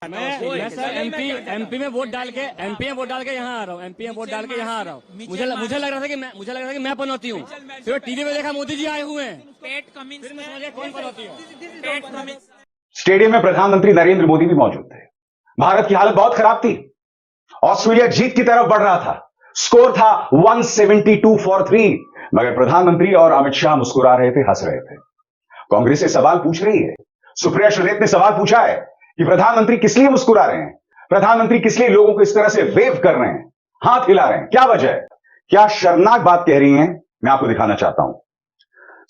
मैं sir MP में vote डाल के यहाँ आ रहा हूँ। एमपी में वोट डाल के यहाँ आ रहा हूँ। मुझे लग रहा था कि मैं पनौती हूँ। फिर टीवी पे देखा मोदी जी आए हुए हैं। कौन पनौती है? स्टेडियम में प्रधानमंत्री नरेंद्र मोदी भी मौजूद थे। भारत की हालत बहुत खराब थी। ऑस्ट्रेलिया जीत की तरफ बढ़ रहा था। स्कोर था 172 फॉर 3, मगर प्रधानमंत्री और अमित शाह मुस्कुरा रहे थे, हंस रहे थे। कांग्रेस से सवाल पूछ रही है। सुप्रिया श्रीनेत ने सवाल पूछा है कि प्रधानमंत्री किस लिए मुस्कुरा रहे हैं, प्रधानमंत्री किस लिए लोगों को इस तरह से वेव कर रहे हैं, हाथ हिला रहे हैं, क्या वजह है, क्या शर्मनाक बात कह रही हैं? मैं आपको दिखाना चाहता हूं।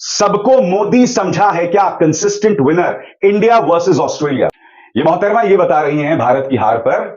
सबको मोदी समझा है क्या? Consistent winner India versus Australia. ये मोहतरमा ये बता रही हैं भारत की हार पर,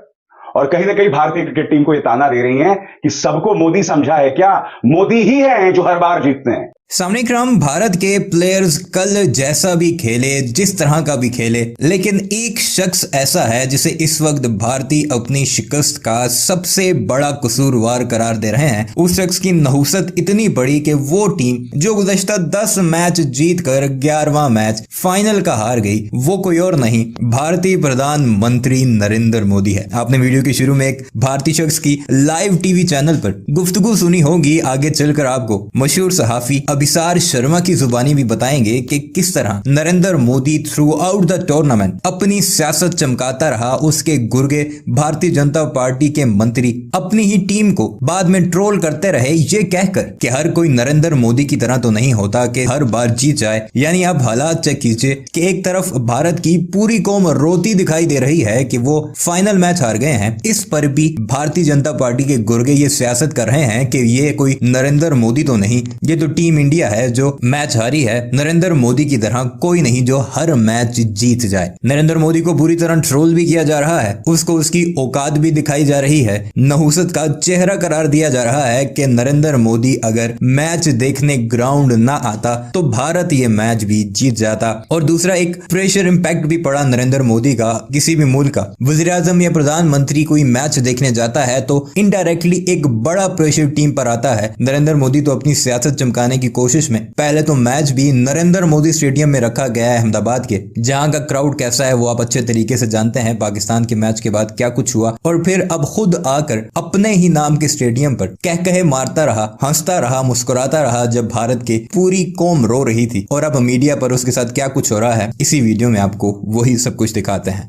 और कहीं ना कहीं भारतीय क्रिकेट टीम को ये ताना दे रही हैं कि सबको मोदी समझा है क्या? मोदी ही है जो हर बार जीतते हैं। सामने क्रम भारत के प्लेयर्स कल जैसा भी खेले, जिस तरह का भी खेले, लेकिन एक शख्स ऐसा है जिसे इस वक्त भारतीय अपनी शिकस्त का सबसे बड़ा कसूरवार करार दे रहे हैं। उस शख्स की नहुसत इतनी बड़ी कि वो टीम जो गुज़श्ता 10 मैच जीतकर 11वां मैच फाइनल का हार गई, वो कोई और नहीं, भारतीय प्रधानमंत्री नरेंद्र मोदी है। आपने वीडियो के शुरू में एक भारतीय शख्स की लाइव टीवी चैनल पर गुफ्तगू सुनी होगी। आगे चलकर आपको मशहूर सहाफी अभिसार शर्मा की जुबानी भी बताएंगे कि किस तरह Narendra Modi through out the tournament अपनी सियासत चमकाता रहा। उसके गुर्गे भारतीय जनता पार्टी के मंत्री अपनी ही टीम को बाद में ट्रोल करते रहे, ये कहकर कि हर कोई नरेंद्र मोदी की तरह तो नहीं होता कि हर बार जीत जाए। यानी आप हालात चेक कीजिए कि एक तरफ भारत की पूरी कौम रोती दिखाई दे रही है कि वो फाइनल मैच हार गए हैं, इस पर भी भारतीय जनता पार्टी के गुर्गे ये सियासत कर रहे हैं कि ये कोई नरेंद्र मोदी तो नहीं, ये तो टीम इंडिया है जो मैच हारी है, नरेंद्र मोदी की तरह कोई नहीं जो हर मैच जीत जाए। नरेंद्र मोदी को बुरी तरह ट्रोल भी किया जा रहा है, उसको उसकी औकात भी दिखाई जा रही है, नहुसत का चेहरा करार दिया जा रहा है कि नरेंद्र मोदी अगर मैच देखने ग्राउंड ना आता तो भारत ये मैच भी जीत जाता। और दूसरा, एक प्रेशर इंपैक्ट भी पड़ा नरेंद्र मोदी का किसी भी मुल्क का। वज़ीर आज़म या प्रधानमंत्री कोई मैच देखने जाता है तो इनडायरेक्टली एक बड़ा प्रेशर टीम पर आता है। नरेंद्र मोदी तो अपनी सियासत चमकाने की कोशिश में पहले तो मैच भी नरेंद्र मोदी स्टेडियम में रखा गया है अहमदाबाद के, जहां का क्राउड कैसा है वो आप अच्छे तरीके से जानते हैं। पाकिस्तान के मैच के बाद क्या कुछ हुआ, और फिर अब खुद आकर अपने ही नाम के स्टेडियम पर कह कहे मारता रहा, हंसता रहा, मुस्कुराता रहा जब भारत की पूरी कौम रो रही थी। और अब मीडिया पर उसके साथ क्या कुछ हो रहा है, इसी वीडियो में आपको वही सब कुछ दिखाते हैं।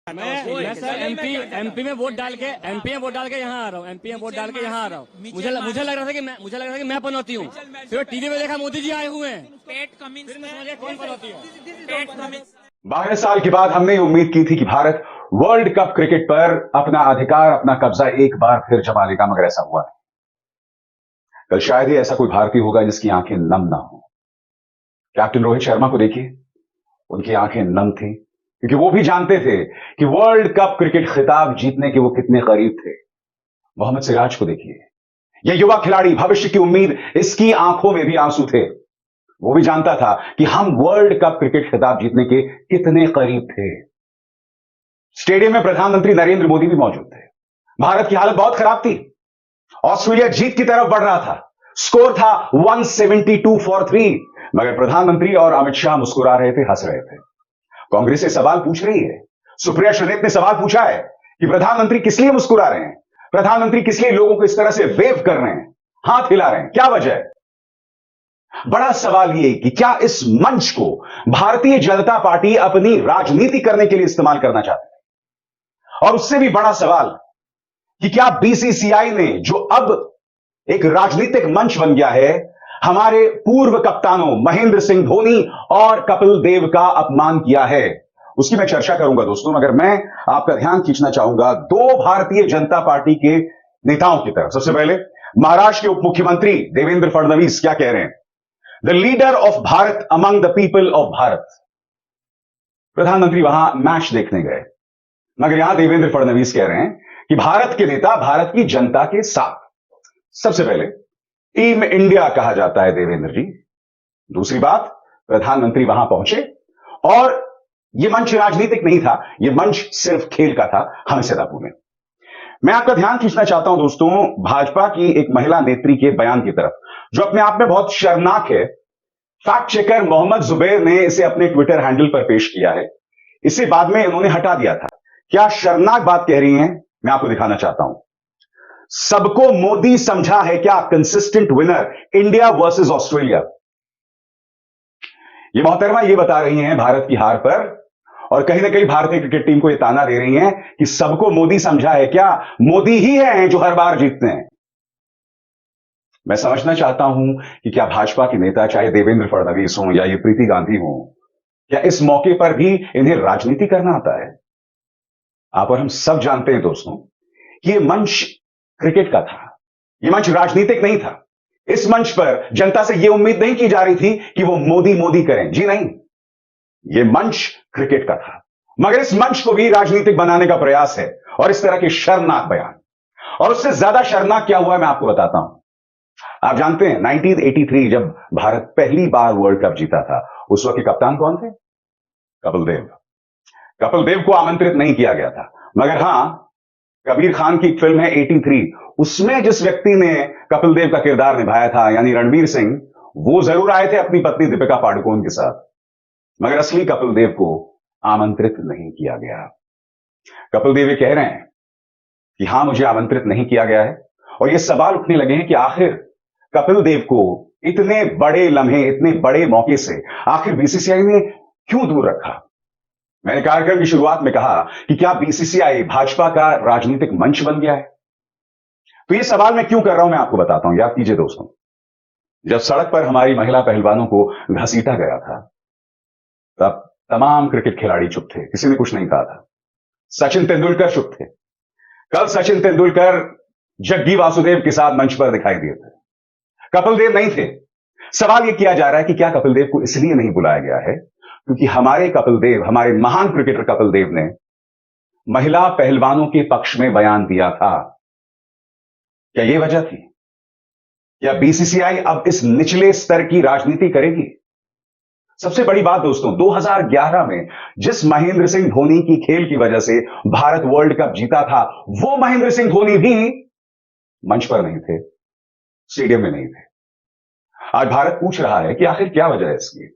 मैं सर एमपी में वोट डाल के यहाँ आ रहा हूँ। एमपी में वोट डाल के यहाँ आ रहा हूँ। मुझे लग रहा था कि मैं पनौती हूँ। फिर टीवी पे देखा मोदी जी आए हुए हैं। कौन पनौती है? 12 साल के बाद हमने उम्मीद की थी कि भारत वर्ल्ड कप क्रिकेट पर अपना अधिकार, अपना कब्जा एक बार फिर जमा लेगा, मगर ऐसा हुआ नहीं। कल शायद ही ऐसा कोई भारतीय होगा जिसकी आंखें नम ना हो। कैप्टन रोहित शर्मा को देखिए, उनकी आंखें नम थी, क्योंकि वो भी जानते थे कि वर्ल्ड कप क्रिकेट खिताब जीतने के वो कितने करीब थे। मोहम्मद सिराज को देखिए, यह युवा खिलाड़ी, भविष्य की उम्मीद, इसकी आंखों में भी आंसू थे। वो भी जानता था कि हम वर्ल्ड कप क्रिकेट खिताब जीतने के कितने करीब थे। स्टेडियम में प्रधानमंत्री नरेंद्र मोदी भी मौजूद थे। भारत की हालत बहुत खराब थी। ऑस्ट्रेलिया जीत की तरफ बढ़ रहा था। स्कोर था 172 फॉर 3, मगर प्रधानमंत्री और अमित शाह मुस्कुरा रहे थे, हंस रहे थे। कांग्रेस से सवाल पूछ रही है। सुप्रिया श्रीनेत ने सवाल पूछा है कि प्रधानमंत्री किस लिए मुस्कुरा रहे हैं, प्रधानमंत्री किस लिए लोगों को इस तरह से वेव कर रहे हैं, हाथ हिला रहे हैं, क्या वजह है? बड़ा सवाल यह कि क्या इस मंच को भारतीय जनता पार्टी अपनी राजनीति करने के लिए इस्तेमाल करना चाहती है? और उससे भी बड़ा सवाल कि क्या बीसीसीआई ने, जो अब एक राजनीतिक मंच बन गया है, हमारे पूर्व कप्तानों महेंद्र सिंह धोनी और कपिल देव का अपमान किया है? उसकी मैं चर्चा करूंगा दोस्तों, मगर मैं आपका ध्यान खींचना चाहूंगा दो भारतीय जनता पार्टी के नेताओं की तरफ। सबसे पहले महाराष्ट्र के उप मुख्यमंत्री देवेंद्र फडणवीस क्या कह रहे हैं? The leader of Bharat among the people of Bharat. प्रधानमंत्री वहां मैच देखने गए, मगर यहां देवेंद्र फडणवीस कह रहे हैं कि भारत के नेता भारत की जनता के साथ। सबसे पहले टीम इंडिया कहा जाता है देवेंद्र जी। दूसरी बात, प्रधानमंत्री वहां पहुंचे और यह मंच राजनीतिक नहीं था, यह मंच सिर्फ खेल का था। हम इसे ना भूलें। मैं आपका ध्यान खींचना चाहता हूं दोस्तों भाजपा की एक महिला नेत्री के बयान की तरफ, जो अपने आप में बहुत शर्मनाक है। फैक्ट चेकर मोहम्मद जुबैर ने इसे अपने ट्विटर हैंडल पर पेश किया है। इसे बाद में उन्होंने हटा दिया था क्या शर्मनाक बात कह रही हैं, मैं आपको दिखाना चाहता हूं। सबको मोदी समझा है क्या consistent winner India versus Australia. ये मोहतरमा ये बता रही हैं भारत की हार पर, और कहीं ना कहीं भारतीय क्रिकेट टीम को ये ताना दे रही हैं कि सबको मोदी समझा है क्या, मोदी ही हैं जो हर बार जीतते हैं। मैं समझना चाहता हूं कि क्या भाजपा के नेता, चाहे देवेंद्र फडणवीस हों या ये प्रीति गांधी हों, क्या इस मौके पर भी इन्हें राजनीति करना आता है। आप और हम सब जानते हैं दोस्तों कि ये मंच क्रिकेट का था, ये मंच राजनीतिक नहीं था। इस मंच पर जनता से यह उम्मीद नहीं की जा रही थी कि वो मोदी मोदी करें, जी नहीं, यह मंच क्रिकेट का था। मगर इस मंच को भी राजनीतिक बनाने का प्रयास है, और इस तरह के शर्मनाक बयान, और उससे ज्यादा शर्मनाक क्या हुआ मैं आपको बताता हूं। आप जानते हैं 1983 जब भारत पहली बार वर्ल्ड कप जीता था, उस वक्त के कप्तान कौन थे? कपिल देव। कपिल देव को आमंत्रित नहीं किया गया था, मगर हां, कबीर खान की एक फिल्म है 83, उसमें जिस व्यक्ति ने कपिल देव का किरदार निभाया था, यानी रणवीर सिंह, वो जरूर आए थे अपनी पत्नी दीपिका पादुकोण के साथ, मगर असली कपिल देव को आमंत्रित नहीं किया गया। कपिल देव ये कह रहे हैं कि हां, मुझे आमंत्रित नहीं किया गया है, और ये सवाल उठने लगे हैं कि आखिर कपिल देव को इतने बड़े लम्हे, इतने बड़े मौके से आखिर बीसीसीआई ने क्यों दूर रखा। मैंने कार्यक्रम की शुरुआत में कहा कि क्या बीसीसीआई भाजपा का राजनीतिक मंच बन गया है। तो ये सवाल मैं क्यों कर रहा हूं मैं आपको बताता हूं। याद कीजिए दोस्तों, जब सड़क पर हमारी महिला पहलवानों को घसीटा गया था, तब तमाम क्रिकेट खिलाड़ी चुप थे, किसी ने कुछ नहीं कहा था। सचिन तेंदुलकर चुप थे। कल सचिन तेंदुलकर जग्गी वासुदेव के साथ मंच पर दिखाई दिए थे, कपिल देव नहीं थे। सवाल यह किया जा रहा है कि क्या कपिल देव को इसलिए नहीं बुलाया गया है क्योंकि हमारे कपिल देव, हमारे महान क्रिकेटर कपिल देव ने महिला पहलवानों के पक्ष में बयान दिया था। क्या यह वजह थी? या बीसीसीआई अब इस निचले स्तर की राजनीति करेगी? सबसे बड़ी बात दोस्तों, 2011 में जिस महेंद्र सिंह धोनी की खेल की वजह से भारत वर्ल्ड कप जीता था, वो महेंद्र सिंह धोनी भी मंच पर नहीं थे, स्टेडियम में नहीं थे। आज भारत पूछ रहा है कि आखिर क्या वजह है इसकी।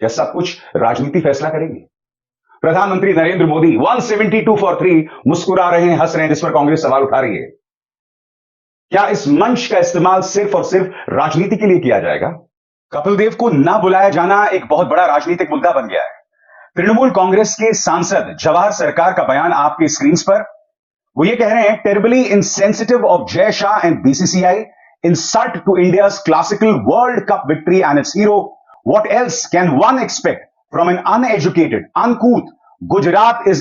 क्या सब कुछ राजनीति फैसला करेगी? प्रधानमंत्री नरेंद्र मोदी 172 for 3 मुस्कुरा रहे हैं, हंस रहे हैं, जिस पर कांग्रेस सवाल उठा रही है। क्या इस मंच का इस्तेमाल सिर्फ और सिर्फ राजनीति के लिए किया जाएगा? कपिल देव को ना बुलाया जाना एक बहुत बड़ा राजनीतिक मुद्दा बन गया है। तृणमूल कांग्रेस के सांसद जवाहर सरकार का बयान आपकी स्क्रीन पर, वो ये कह रहे हैं, terribly insensitive of Jay Shah and BCCI, insult to India's classical World Cup victory and its hero. What else can one expect from an uneducated, uncouth Gujarat is